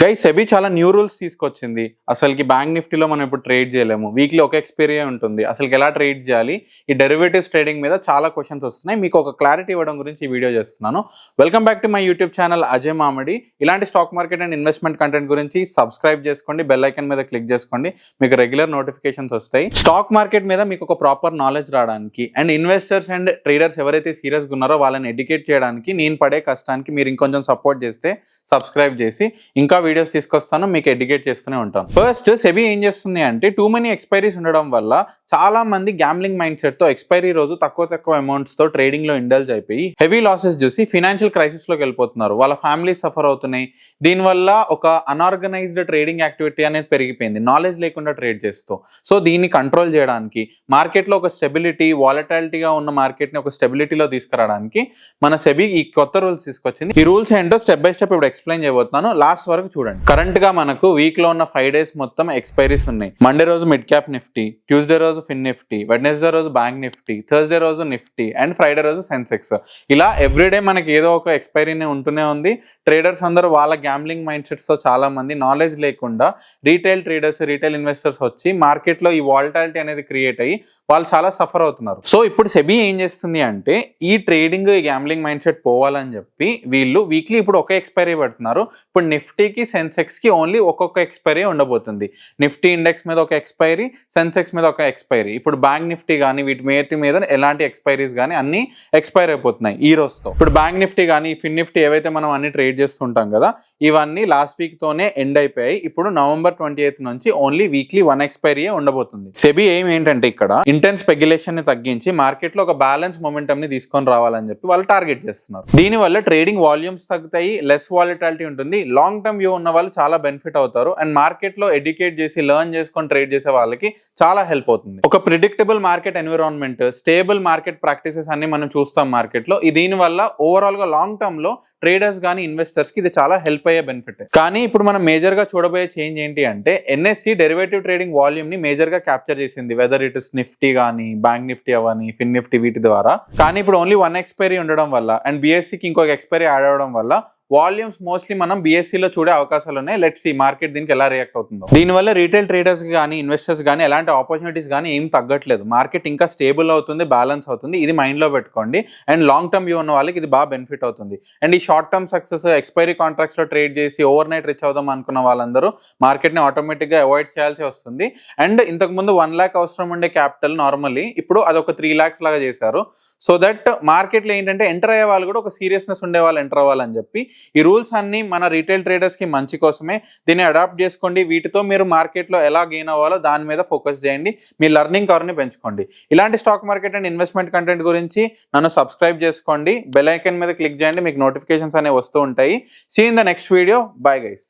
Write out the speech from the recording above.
Guys SEBI చాలా new rules తీసుకొచ్చింది. అసలుకి బ్యాంక్ నిఫ్టీలో మనం ఇప్పుడు ట్రేడ్ చేయలేము. వీక్లీ ఒక ఎక్స్పైరీ ఉంటుంది. అసలుకి ఎలా ట్రేడ్ చేయాలి, ఈ డెరివేటివ్స్ ట్రేడింగ్ మీద చాలా క్వశ్చన్స్ వస్తున్నాయి. మీకు ఒక క్లారిటీ ఇవ్వడం గురించి ఈ వీడియో చేస్తున్నాను. Welcome back to my YouTube channel Ajay మామిడి. ఇలాంటి stock market and investment content గురించి సబ్స్క్రైబ్ చేసుకోండి, బెల్ ఐకాన్ మీద క్లిక్ చేసుకోండి, మీకు రెగ్యులర్ నోటిఫికేషన్స్ వస్తాయి. స్టాక్ మార్కెట్ మీద మీకు ఒక ప్రాపర్ నాలెడ్జ్ రావడానికి అండ్ ఇన్వెస్టర్స్ అండ్ ట్రేడర్స్ ఎవరైతే సీరియస్గా ఉన్నారో వాళ్ళని ఎడ్యుకేట్ చేయడానికి నేను పడే కష్టానికి మీరు ఇంకొంచెం సపోర్ట్ చేస్తే సబ్స్క్రైబ్ చేసి ఇంకా వీడియోస్ తీసుకొస్తాను, మీకు ఎడ్యుకేట్ చేస్తూనే ఉంటాను. ఫస్ట్ సెబీ ఏం చేస్తుంది అంటే టూ మెనీ ఎక్స్పైరీస్ ఉండడం వల్ల చాలా మంది గ్యాంబ్లింగ్ మైండ్ సెట్ తో ఎక్స్పైరీ రోజు తక్కువ అమౌంట్స్ తో ట్రేడింగ్ లో ఇండల్జ్ అయిపోయి హెవీ లాసెస్ చూసి ఫైనాన్షియల్ క్రైసిస్ లోకి వెళ్ళిపోతున్నారు. వాళ్ళ ఫ్యామిలీ సఫర్ అవుతున్నాయి. దీనివల్ల ఒక అన్ఆర్గనైజ్డ్ ట్రేడింగ్ యాక్టివిటీ అనేది పెరిగిపోయింది, నాలెడ్జ్ లేకుండా ట్రేడ్ చేస్తూ. సో దీన్ని కంట్రోల్ చేయడానికి, మార్కెట్ లో ఒక స్టెబిలిటీ, వాలటాలిటీగా ఉన్న మార్కెట్ ని ఒక స్టెబిలిటీలో తీసుకురావడానికి మన సెబీ ఈ కొత్త రూల్స్ తీసుకొచ్చింది. ఈ రూల్స్ ఏంటో స్టెప్ బై స్టెప్ ఇప్పుడు ఎక్స్ప్లెయిన్ చేయబోతున్నాను, లాస్ట్ వరకు చూడండి. కరెంట్ గా మనకు వీక్ లో ఉన్న 5 days మొత్తం ఎక్స్పైరీస్ ఉన్నాయి. మండే రోజు మిడ్ క్యాప్ నిఫ్టీ, ట్యూస్డే రోజు ఫిన్ నిఫ్టీ, వెడ్నెస్డే రోజు బ్యాంక్ నిఫ్టీ, థర్స్డే రోజు నిఫ్టీ అండ్ ఫ్రైడే రోజు సెన్సెక్స్. ఇలా ఎవ్రీడే మనకి ఏదో ఒక ఎక్స్పైరీనే ఉంటూనే ఉంది. ట్రేడర్స్ అందరూ వాళ్ళ గ్యాంబ్లింగ్ మైండ్ సెట్స్ తో చాలా మంది నాలెడ్జ్ లేకుండా రీటైల్ ట్రేడర్స్, రీటైల్ ఇన్వెస్టర్స్ వచ్చి మార్కెట్ లో ఈ వాలటాలిటీ అనేది క్రియేట్ అయ్యి వాళ్ళు చాలా సఫర్ అవుతున్నారు. సో ఇప్పుడు సెబీ ఏం చేస్తుంది అంటే ఈ ట్రేడింగ్, ఈ గ్యాంబ్లింగ్ మైండ్ సెట్ పోవాలని చెప్పి వీళ్ళు వీక్లీ ఇప్పుడు ఒక ఎక్స్పైరీ పెడుతున్నారు. ఇప్పుడు నిఫ్టీకి, సెన్సెక్స్ కి ఓన్లీ ఒక్కొక్క ఎక్స్పైరీ ఉండబోతుంది. నిఫ్టీ ఇండెక్స్ మీద ఒక ఎక్స్పైరీ, సెన్సెక్స్ మీద ఒక ఎక్స్పైరీ. ఇప్పుడు బ్యాంక్ నిఫ్టీ కానీ వీటి మీద ఎలాంటి ఎక్స్పైరీస్ కానీ అన్ని ఎక్స్పైర్ అయిపోతున్నాయి ఈ రోజుతో. ఇప్పుడు బ్యాంక్ నిఫ్టీ కానీ ఫిన్ నిఫ్టీ ఏవైతే మనం అన్ని ట్రేడ్ చేస్తుంటాం కదా, ఇవన్నీ లాస్ట్ వీక్ తోనే ఎండ్ అయిపోయాయి. ఇప్పుడు నవంబర్ 28 నుంచి ఓన్లీ వీక్లీ 1 ఎక్స్పైరీ ఉండబోతుంది. సెబీ ఏం ఏంటంటే ఇక్కడ ఇంటెన్స్ స్పెక్యులేషన్ ని తగ్గించి మార్కెట్ లో ఒక బ్యాలెన్స్ మొమెంటమ్ ని తీసుకొని రావాలని చెప్పి వాళ్ళు టార్గెట్ చేస్తున్నారు. దీనివల్ల ట్రేడింగ్ వాల్యూమ్స్ తగ్గుతాయి, లెస్ వాలటాలిటీ ఉంటుంది. లాంగ్ టర్మ్ వ్యూ ఉన్న వాళ్ళు చాలా బెనిఫిట్ అవుతారు అండ్ మార్కెట్ లో ఎడ్యుకేట్ చేసి లెర్న్ చేసుకొని ట్రేడ్ చేసే వాళ్ళకి చాలా హెల్ప్ అవుతుంది. ఒక predictable market environment, stable market practices అన్ని మనం చూస్తాం మార్కెట్ లో. దీని వల్ల ఓవరాల్ గా లాంగ్ టర్మ్ లో ట్రేడర్స్ కానీ ఇన్వెస్టర్స్ కి ఇది చాలా హెల్ప్ అయ్యే బెనిఫిట్. కానీ ఇప్పుడు మనం మేజర్ గా చూడబోయే చేంజ్ ఏంటి అంటే ఎన్ఎస్సి డెరివేటివ్ ట్రేడింగ్ వాల్యూమ్ ని మేజర్ గా క్యాప్చర్ చేసింది, వెదర్ ఇట్ ఇస్ నిఫ్టీ కానీ బ్యాంక్ నిఫ్టీ అవని ఫిన్ నిఫ్టీ వీటి ద్వారా. కానీ ఇప్పుడు ఓన్లీ 1 ఎక్స్పైరీ ఉండడం వల్ల అండ్ బిఎస్సికి ఇంకొక ఎక్స్పైరీ యాడ్ అవడం వల్ల వాల్యూమ్స్ మోస్ట్లీ మనం బిఎస్సిలో చూడే అవకాశాలు ఉన్నాయి. లెట్స్ సీ మార్కెట్ దీనికి ఎలా రియాక్ట్ అవుతుందో. దీనివల్ల రీటైల్ ట్రేడర్స్ కానీ ఇన్వెస్టర్స్ కానీ ఎలాంటి ఆపర్చునిటీస్ కానీ ఏం తగ్గట్లేదు. మార్కెట్ ఇంకా స్టేబుల్ అవుతుంది, బ్యాలెన్స్ అవుతుంది. ఇది మైండ్ లో పెట్టుకోండి. అండ్ లాంగ్ టర్మ్ వ్యూ ఉన్న వాళ్ళకి ఇది బాగా బెనిఫిట్ అవుతుంది. అండ్ ఈ short term success, expiry contracts లో ట్రేడ్ చేసి ఓవర్ నైట్ రిచ్ అవుదాం అనుకున్న వాళ్ళందరూ మార్కెట్ ని ఆటోమేటిక్ గా అవాయిడ్ చేయాల్సి వస్తుంది. అండ్ ఇంతకు ముందు 1 lakh అవసరం ఉండే క్యాపిటల్ నార్మల్లీ ఇప్పుడు అదొక 3 lakhs లాగా చేశారు. సో దట్ మార్కెట్ లో ఏంటంటే ఎంటర్ అయ్యే వాళ్ళు కూడా ఒక సీరియస్నెస్ ఉండే వాళ్ళు ఎంటర్ అవ్వాలని చెప్పి ఈ రూల్స్ అన్ని మన రీటైల్ ట్రేడర్స్ కి మంచి కోసమే. దీన్ని అడాప్ట్ చేసుకోండి. వీటితో మీరు మార్కెట్ లో ఎలా గెయిన్ అవ్వాలో దాని మీద ఫోకస్ చేయండి. మీ లెర్నింగ్ కర్వ్ని పెంచుకోండి. ఇలాంటి stock market and investment content గురించి నన్ను సబ్స్క్రైబ్ చేసుకోండి, బెల్ ఐకాన్ మీద క్లిక్ చేయండి, మీకు నోటిఫికేషన్స్ అనేవి వస్తూ ఉంటాయి. See in the next video. Bye guys.